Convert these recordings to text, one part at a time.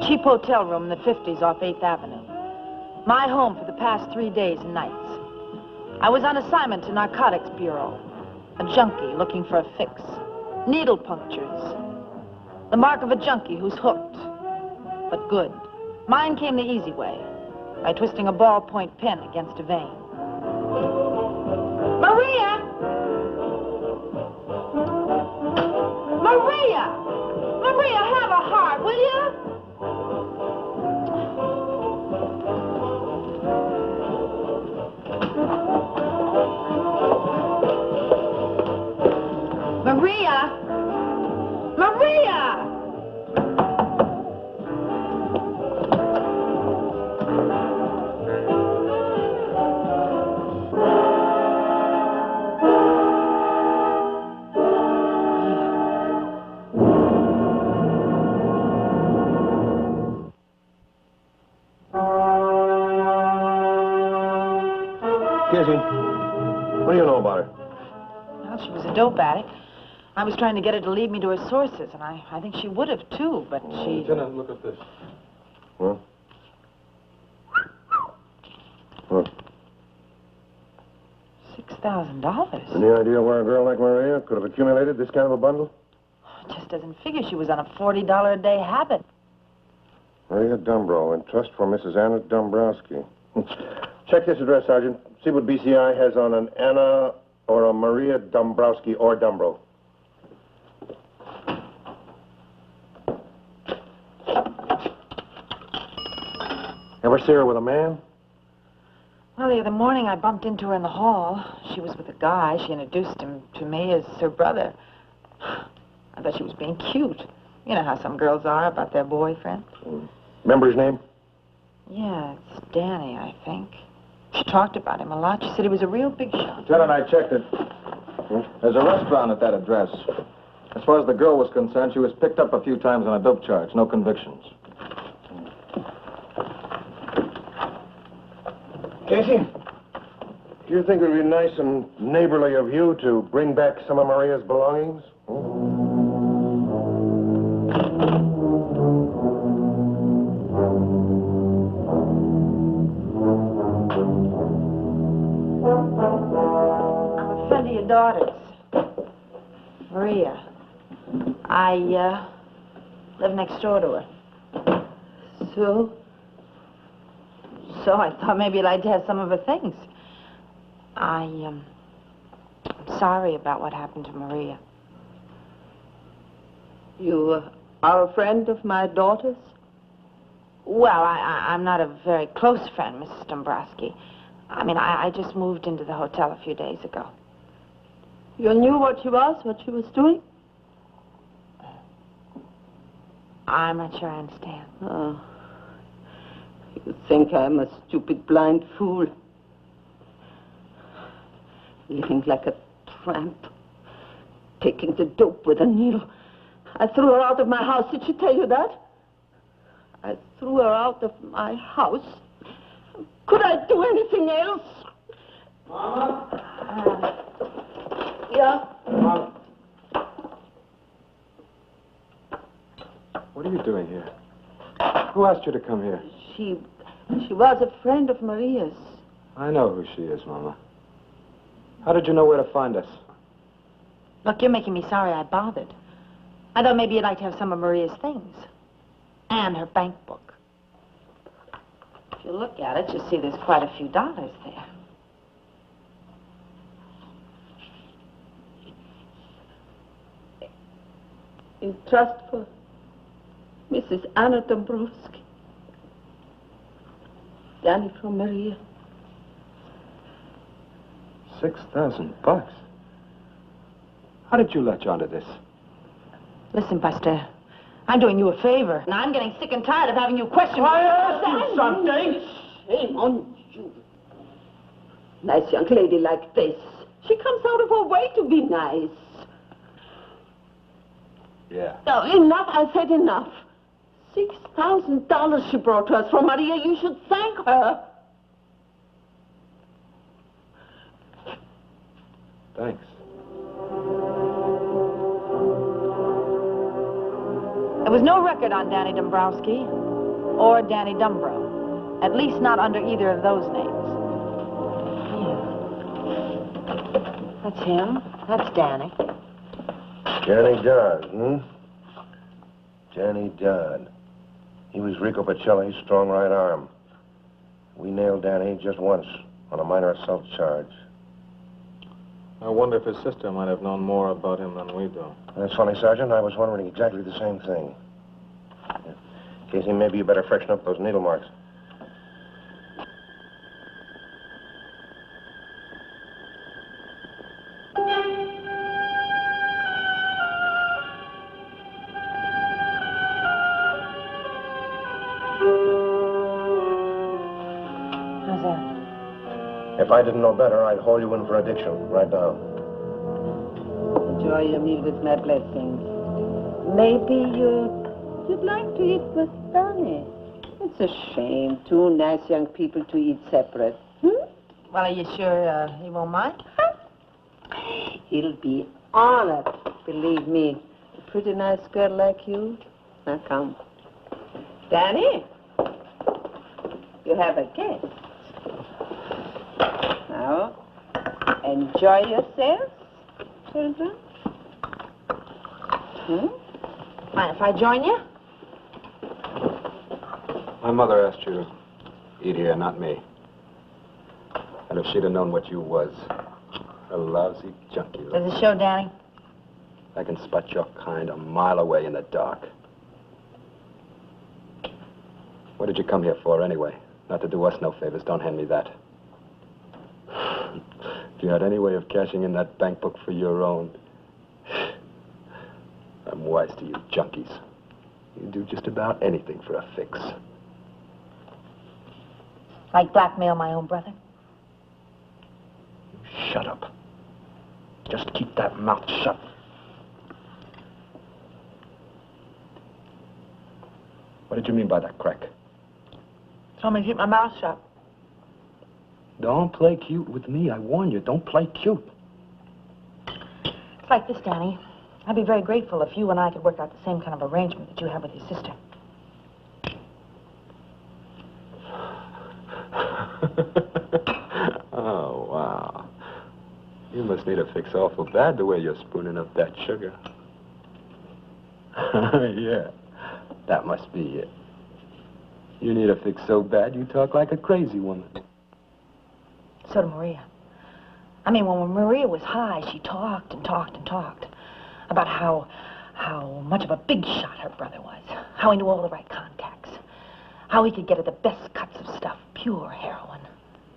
cheap hotel room in the 50s off 8th Avenue. My home for the past 3 days and nights. I was on assignment to Narcotics Bureau. A junkie looking for a fix. Needle punctures. The mark of a junkie who's hooked, but good. Mine came the easy way, by twisting a ballpoint pen against a vein. Maria! Maria! Maria, have a heart, will you? Maria! Maria! Casey, what do you know about her? Well, she was a dope addict. I was trying to get her to lead me to her sources, and I think she would have, too, but she... Lieutenant, look at this. Huh? What? $6,000. Any idea where a girl like Maria could have accumulated this kind of a bundle? It just doesn't figure she was on a $40 a day habit. Maria Dumbrow, in trust for Mrs. Anna Dombrowski. Check this address, Sergeant. See what BCI has on an Anna or a Maria Dombrowski or Dumbrow. Ever see her with a man? Well, the other morning I bumped into her in the hall. She was with a guy. She introduced him to me as her brother. I thought she was being cute. You know how some girls are about their boyfriend. Remember his name? Yeah, it's Danny, I think. She talked about him a lot. She said he was a real big shot. Lieutenant, I checked it. There's a restaurant at that address. As far as the girl was concerned, she was picked up a few times on a dope charge. No convictions. Casey, do you think it would be nice and neighborly of you to bring back some of Maria's belongings? I'm a friend of your daughter's. Maria. I, live next door to her. So I thought maybe you'd like to have some of her things. I'm sorry about what happened to Maria. You are a friend of my daughter's? Well, I'm not a very close friend, Mrs. Dombrowski. I mean, I just moved into the hotel a few days ago. You knew what she was doing? I'm not sure I understand. Oh. You think I'm a stupid blind fool. Living like a tramp. Taking the dope with a needle. I threw her out of my house. Did she tell you that? I threw her out of my house. Could I do anything else? Mama? Yeah? Mama? What are you doing here? Who asked you to come here? She was a friend of Maria's. I know who she is, Mama. How did you know where to find us? Look, you're making me sorry I bothered. I thought maybe you'd like to have some of Maria's things. And her bank book. If you look at it, you'll see there's quite a few dollars there. In trust for Mrs. Anna Dombrowski. Danny from Maria. $6,000. How did you latch onto this? Listen, Buster, I'm doing you a favor. And I'm getting sick and tired of having you question me. I asked you something. Shame on you. Nice young lady like this. She comes out of her way to be nice. Yeah. No, enough. I said enough. $6,000 she brought to us from Maria. You should thank her. Thanks. There was no record on Danny Dombrowski. or Danny Dumbrow. At least not under either of those names. Yeah. That's him. That's Danny. Danny Dodd, Danny Dodd. He was Rico Pacelli's strong right arm. We nailed Danny just once on a minor assault charge. I wonder if his sister might have known more about him than we do. That's funny, Sergeant. I was wondering exactly the same thing. Casey, maybe you better freshen up those needle marks. How's that? If I didn't know better, I'd haul you in for addiction right now. Enjoy your meal with my blessings. Maybe you'd like to eat with Danny. It's a shame. Two nice young people to eat separate. Well, are you sure he won't mind? He'll be honored, believe me. A pretty nice girl like you. Now come. Danny, you have a guest. Now, enjoy yourself, children. Mind if I join you? My mother asked you to eat here, not me. And if she'd have known what you was, a lousy junkie. Does it show, Danny? I can spot your kind a mile away in the dark. What did you come here for, anyway? Not to do us no favors. Don't hand me that. If you had any way of cashing in that bank book for your own... I'm wise to you junkies. You do just about anything for a fix. Like blackmail my own brother? Shut up. Just keep that mouth shut. What did you mean by that, Crack? Told me to keep my mouth shut. Don't play cute with me. I warn you, don't play cute. It's like this, Danny. I'd be very grateful if you and I could work out the same kind of arrangement that you have with your sister. Oh, wow. You must need a fix awful bad the way you're spooning up that sugar. Yeah, that must be it. You need a fix so bad you talk like a crazy woman. So did Maria. I mean, when Maria was high, she talked and talked and talked about how much of a big shot her brother was, how he knew all the right contacts, how he could get her the best cuts of stuff, pure heroin,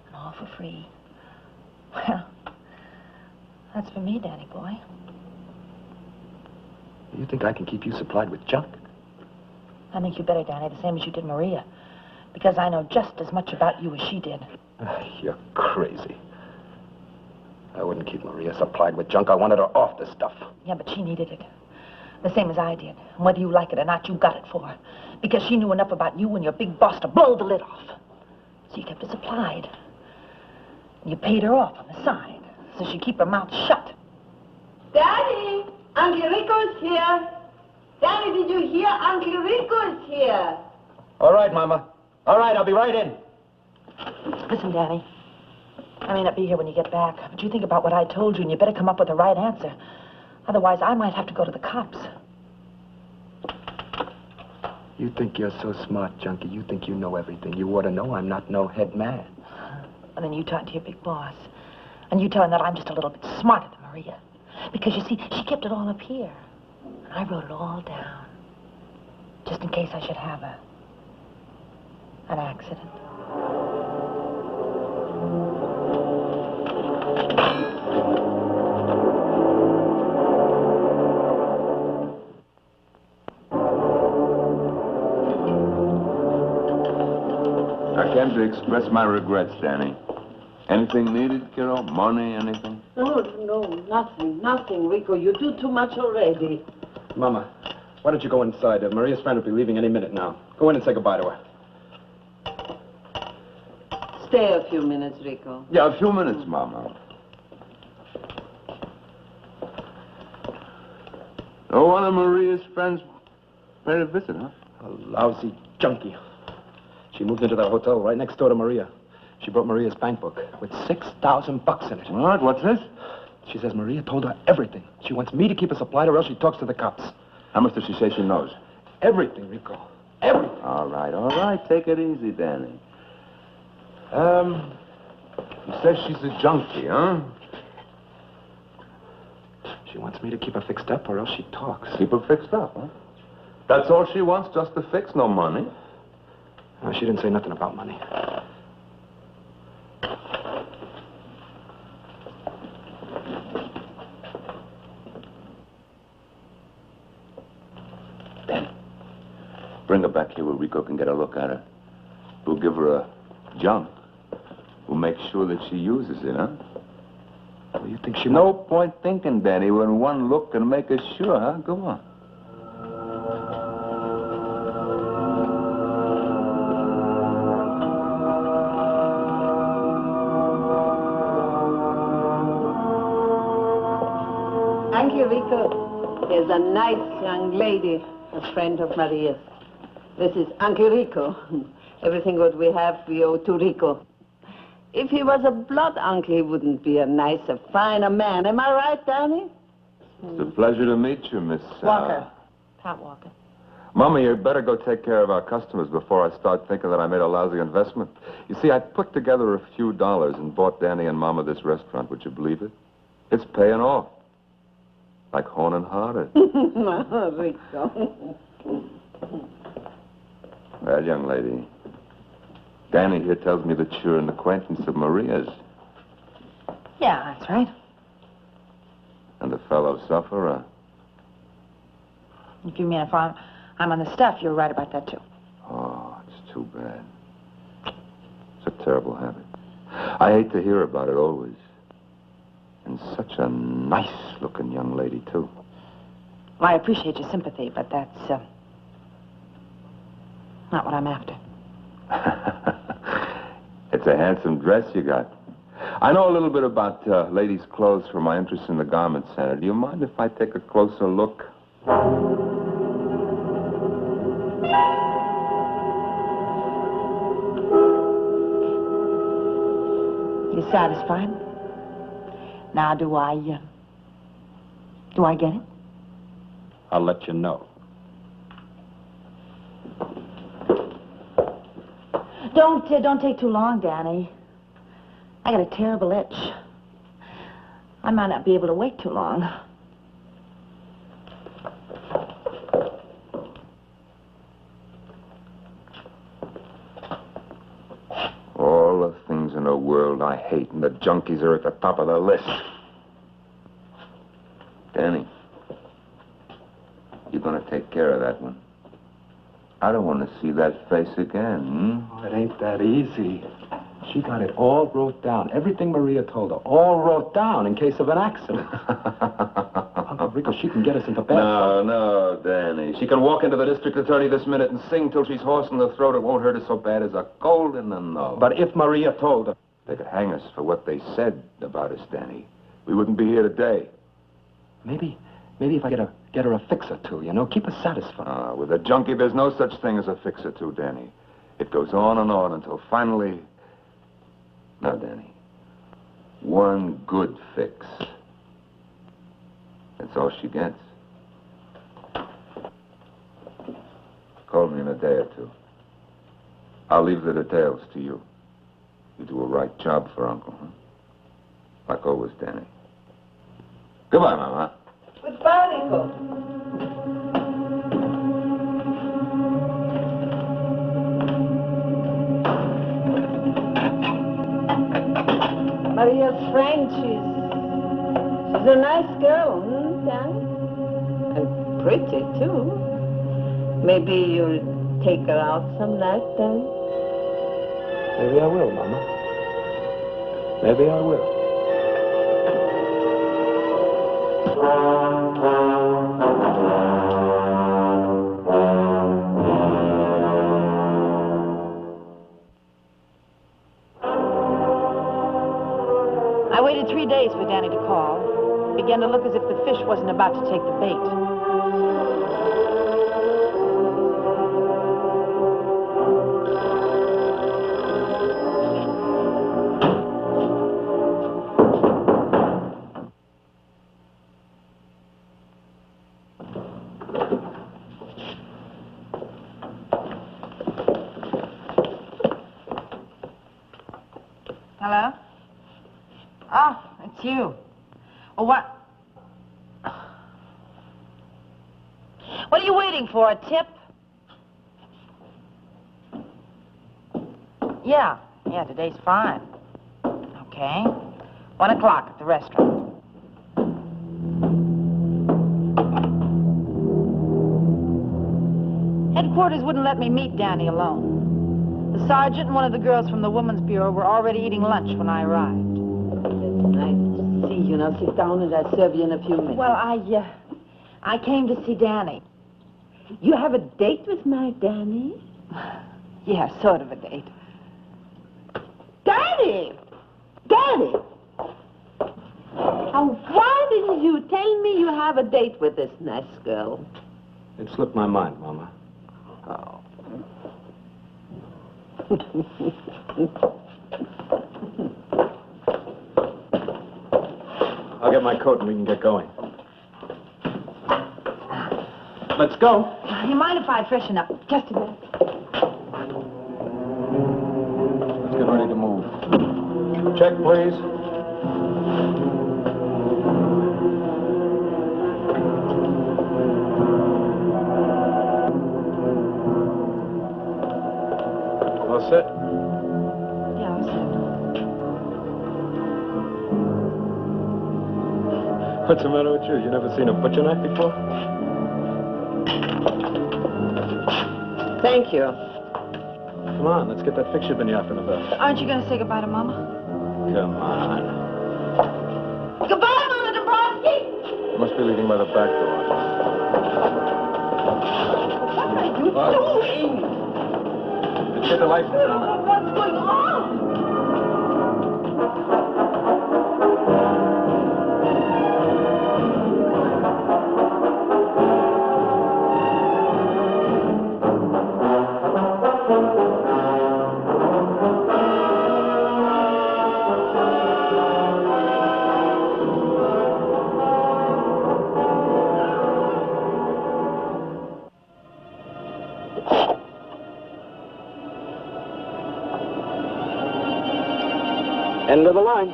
and all for free. Well, that's for me, Danny boy. You think I can keep you supplied with junk? I think you better, Danny, the same as you did Maria, because I know just as much about you as she did. You're crazy. I wouldn't keep Maria supplied with junk. I wanted her off the stuff. Yeah, but she needed it. The same as I did. And whether you like it or not, you got it for her. Because she knew enough about you and your big boss to blow the lid off. So you kept her supplied. And you paid her off on the side, so she'd keep her mouth shut. Daddy, Uncle Rico's here. Daddy, did you hear? Uncle Rico's here. All right, Mama. All right, I'll be right in. Listen, Danny. I may not be here when you get back, but you think about what I told you, and you better come up with the right answer. Otherwise, I might have to go to the cops. You think you're so smart, junkie. You think you know everything. You ought to know I'm not no head man. And then you talk to your big boss. And you tell him that I'm just a little bit smarter than Maria. Because, you see, she kept it all up here. And I wrote it all down. Just in case I should have an accident. I came to express my regrets, Danny. Anything needed, Kiro? Money, anything? No, nothing, Rico. You do too much already. Mama, why don't you go inside? Maria's friend will be leaving any minute now. Go in and say goodbye to her. Stay a few minutes, Rico. Yeah, a few minutes, Mama. Oh, one of Maria's friends paid a visit, huh? A lousy junkie. She moved into that hotel right next door to Maria. She brought Maria's bank book with $6,000 in it. What? What's this? She says Maria told her everything. She wants me to keep it supplied or else she talks to the cops. How much does she say she knows? Everything, Rico. Everything. All right. Take it easy, Danny. He says she's a junkie, huh? She wants me to keep her fixed up or else she talks. Keep her fixed up, huh? That's all she wants, just to fix, no money. No, she didn't say nothing about money. Danny, bring her back here where Rico can get a look at her. We'll give her a junk. We'll make sure that she uses it, huh? Well, you think she No point thinking, Danny, when one look can make us sure, huh? Go on. Thank you, Rico. Here's a nice young lady, a friend of Maria's. This is Uncle Rico. Everything what we have, we owe to Rico. If he was a blood uncle, he wouldn't be a nicer, finer man. Am I right, Danny? It's a pleasure to meet you, Miss... Walker. Pat Walker. Mama, you better go take care of our customers before I start thinking that I made a lousy investment. You see, I put together a few dollars and bought Danny and Mama this restaurant. Would you believe it? It's paying off. Like Horn and Harder. Rico. Well, young lady, Danny here tells me that you're an acquaintance of Maria's. Yeah, that's right. And a fellow sufferer. If you mean if I'm on the stuff, you're right about that, too. Oh, it's too bad. It's a terrible habit. I hate to hear about it always. And such a nice-looking young lady, too. Well, I appreciate your sympathy, but that's, not what I'm after. It's a handsome dress you got. I know a little bit about ladies' clothes from my interest in the garment center. Do you mind if I take a closer look? You satisfied? Now, do I get it? I'll let you know. Don't take too long, Danny. I got a terrible itch. I might not be able to wait too long. All the things in the world I hate, and the junkies are at the top of the list. Danny, you're gonna take care of that one. I don't want to see that face again, Oh, it ain't that easy. She got it all wrote down. Everything Maria told her, all wrote down in case of an accident. Uncle Rico, she can get us into bad No, Danny. She can walk into the district attorney this minute and sing till she's hoarse in the throat. It won't hurt her so bad as a cold in the nose. But if Maria told her... They could hang us for what they said about us, Danny. We wouldn't be here today. Maybe if I get her a fix or two, you know, keep her satisfied. With a junkie, there's no such thing as a fix-or-two, Danny. It goes on and on until finally... Now, Danny, one good fix. That's all she gets. Call me in a day or two. I'll leave the details to you. You do a right job for Uncle, huh? Like always, Danny. Goodbye, Mama. Goodbye, Rico. Maria's friend, she's a nice girl, Danny? And pretty, too. Maybe you'll take her out some night, Danny? Maybe I will, Mama. Maybe I will. I waited 3 days for Danny to call. It began to look as if the fish wasn't about to take the bait. Hello? Oh, it's you. Well, what? What are you waiting for, a tip? Yeah, today's fine. Okay. 1 o'clock at the restaurant. Headquarters wouldn't let me meet Danny alone. The sergeant and one of the girls from the Women's Bureau were already eating lunch when I arrived. It's nice to see you. Now sit down and I'll serve you in a few minutes. Well, I came to see Danny. You have a date with my Danny? Yeah, sort of a date. Danny! Danny! Now, why didn't you tell me you have a date with this nice girl? It slipped my mind, Mama. Oh. I'll get my coat and we can get going. Let's go. You mind if I freshen up? Just a minute. Let's get ready to move. Check, please. All set? Yeah, I'll sit. What's the matter with you? You never seen a butcher knife before? Thank you. Come on, let's get that fixture been yapping about. Aren't you going to say goodbye to Mama? Come on. Goodbye, Mama Dombrowski! You must be leaving by the back door. What are you doing? Let's get the lights down. What's going on? End of the line.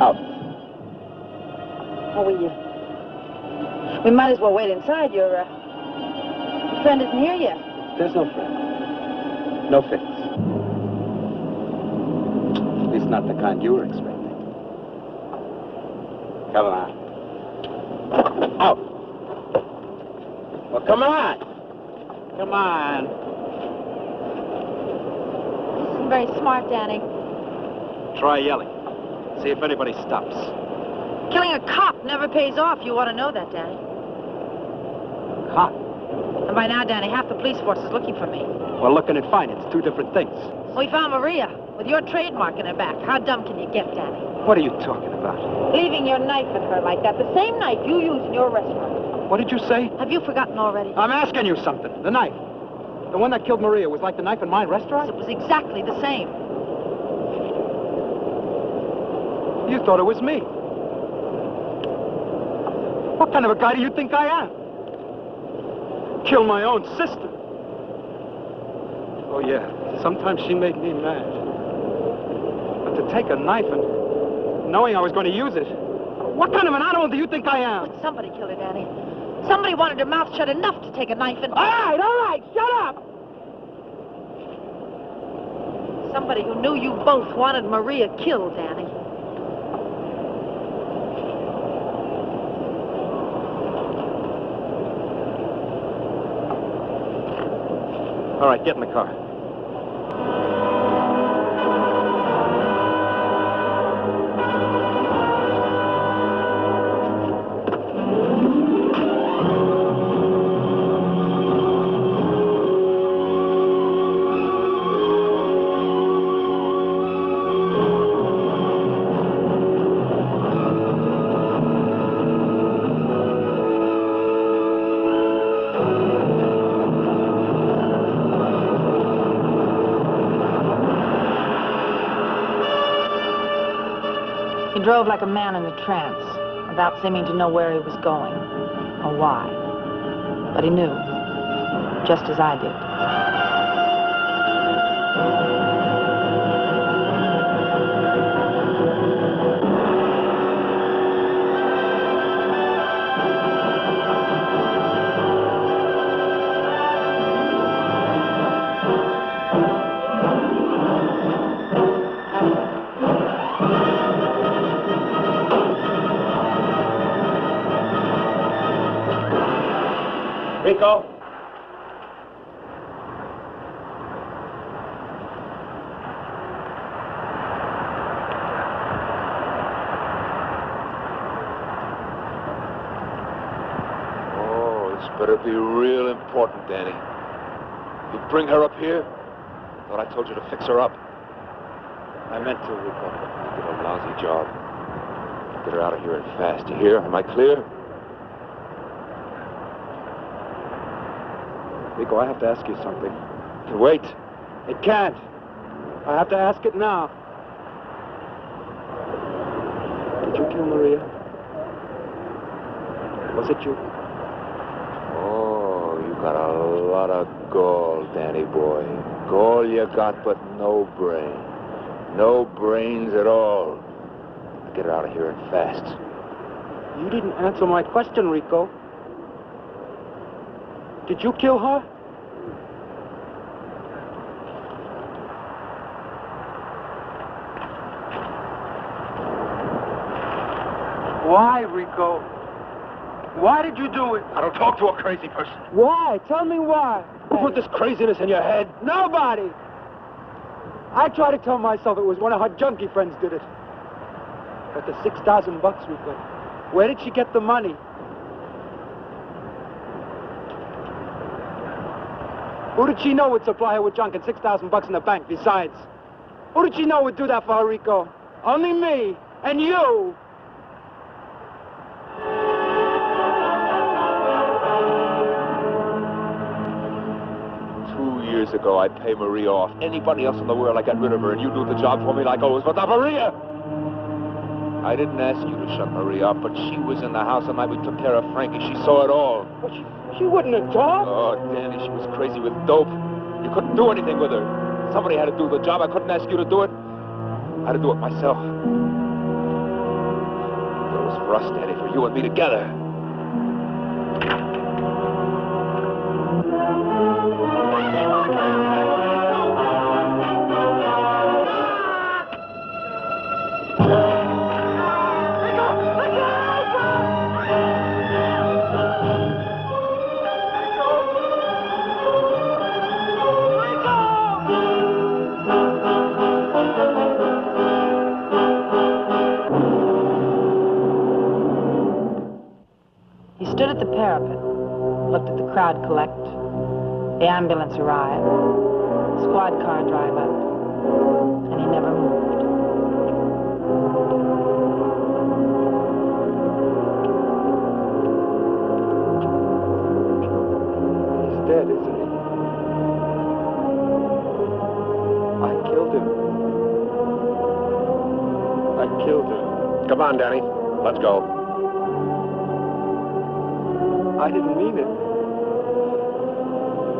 Out. Oh, we might as well wait inside. Your friend isn't here yet. There's no friend. No fix. At least not the kind you were expecting. Come on. Out. Well, come on. Come on. This isn't very smart, Danny. Try yelling. See if anybody stops. Killing a cop never pays off. You ought to know that, Danny. Cop. And by now, Danny, half the police force is looking for me. Well, looking and finding, it's two different things. We found Maria with your trademark in her back. How dumb can you get, Danny? What are you talking about? Leaving your knife with her like that. The same knife you use in your restaurant. What did you say? Have you forgotten already? I'm asking you something. The knife. The one that killed Maria was like the knife in my restaurant? It was exactly the same. You thought it was me. What kind of a guy do you think I am? Kill my own sister. Oh, yeah. Sometimes she made me mad. But to take a knife and knowing I was going to use it, what kind of an animal do you think I am? But somebody killed her, Danny. Somebody wanted her mouth shut enough to take a knife and... All right, shut up! Somebody who knew you both wanted Maria killed, Danny. All right, get in the car. He drove like a man in a trance, without seeming to know where he was going, or why. But he knew, just as I did. Better be real important, Danny. You bring her up here? Thought I told you to fix her up. I meant to, Rico. You did a lousy job. Get her out of here and fast. You hear? Am I clear? Rico, I have to ask you something. Wait. It can't. I have to ask it now. Did you kill Maria? Was it you? Oh, you got a lot of gall, Danny boy. Gall you got, but no brain. No brains at all. Get her out of here and fast. You didn't answer my question, Rico. Did you kill her? Why, Rico? Why did you do it? I don't talk to a crazy person. Why? Tell me why. Who put this craziness in your head? Nobody! I tried to tell myself it was one of her junkie friends did it. But the $6,000, Rico, where did she get the money? Who did she know would supply her with junk and $6,000 in the bank besides? Who did she know would do that for her, Rico? Only me and you. Years ago, I'd pay Maria off. Anybody else in the world, I got rid of her, and you do the job for me like always. But not Maria! I didn't ask you to shut Maria up, but she was in the house the night we took care of Frankie. She saw it all. But she wouldn't have talked. Oh, Danny, she was crazy with dope. You couldn't do anything with her. Somebody had to do the job. I couldn't ask you to do it. I had to do it myself. It was for us, Danny, for you and me together. He stood at the parapet, looked at the crowd collect. The ambulance arrive. Squad car drive up. And he never moved. He's dead, isn't he? I killed him. I killed him. Come on, Danny. Let's go. I didn't mean it.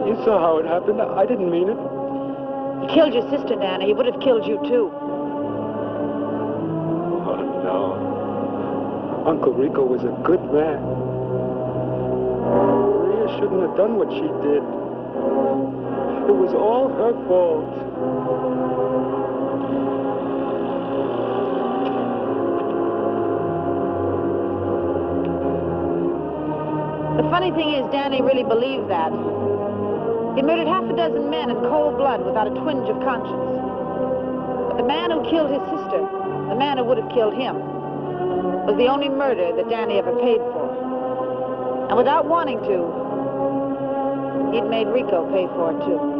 You saw how it happened. I didn't mean it. He killed your sister, Danny. He would have killed you, too. Oh, no. Uncle Rico was a good man. Maria shouldn't have done what she did. It was all her fault. The funny thing is, Danny really believed that. He murdered half a dozen men in cold blood without a twinge of conscience. But the man who killed his sister, the man who would have killed him, was the only murder that Danny ever paid for. And without wanting to, he'd made Rico pay for it, too.